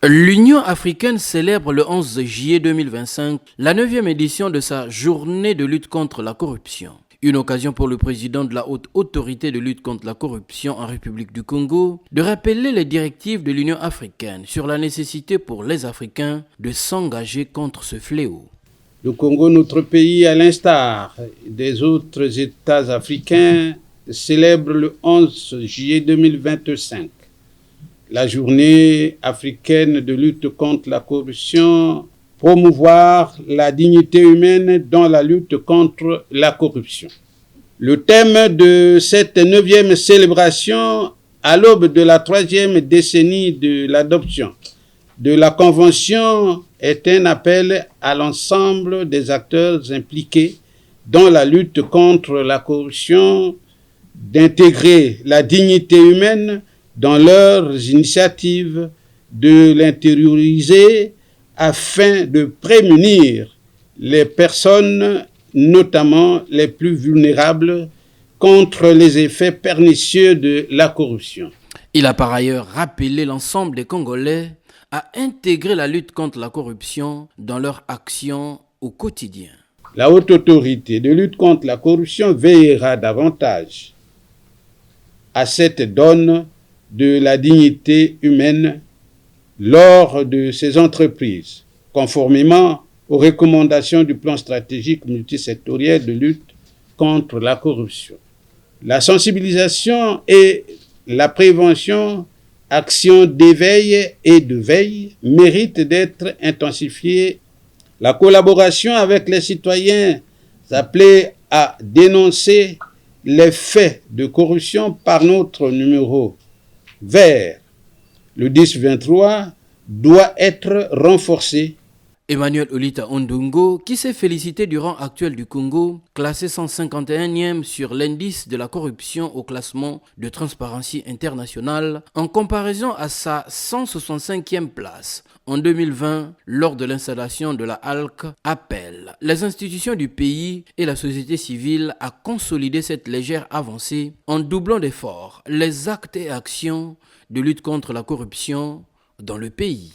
L'Union africaine célèbre le 11 juillet 2025 la 9e édition de sa journée de lutte contre la corruption. Une occasion pour le président de la haute autorité de lutte contre la corruption en République du Congo de rappeler les directives de l'Union africaine sur la nécessité pour les Africains de s'engager contre ce fléau. Le Congo, notre pays, à l'instar des autres États africains, célèbre le 11 juillet 2025 la journée africaine de lutte contre la corruption, promouvoir la dignité humaine dans la lutte contre la corruption. Le thème de cette 9e célébration, à l'aube de la 3e décennie de l'adoption de la Convention, est un appel à l'ensemble des acteurs impliqués dans la lutte contre la corruption d'intégrer la dignité humaine dans leurs initiatives, de l'intérioriser afin de prémunir les personnes, notamment les plus vulnérables, contre les effets pernicieux de la corruption. Il a par ailleurs rappelé l'ensemble des Congolais à intégrer la lutte contre la corruption dans leur action au quotidien. La haute autorité de lutte contre la corruption veillera davantage à cette donne de la dignité humaine lors de ces entreprises, conformément aux recommandations du plan stratégique multisectoriel de lutte contre la corruption. La sensibilisation et la prévention, actions d'éveil et de veille, méritent d'être intensifiées. La collaboration avec les citoyens appelés à dénoncer les faits de corruption par notre numéro vert, le 1023, doit être renforcé. Emmanuel Olita Ondungo, qui s'est félicité du rang actuel du Congo, classé 151e sur l'indice de la corruption au classement de Transparency International, en comparaison à sa 165e place en 2020 lors de l'installation de la HALC, appelle les institutions du pays et la société civile à consolider cette légère avancée en doublant d'efforts les actes et actions de lutte contre la corruption dans le pays.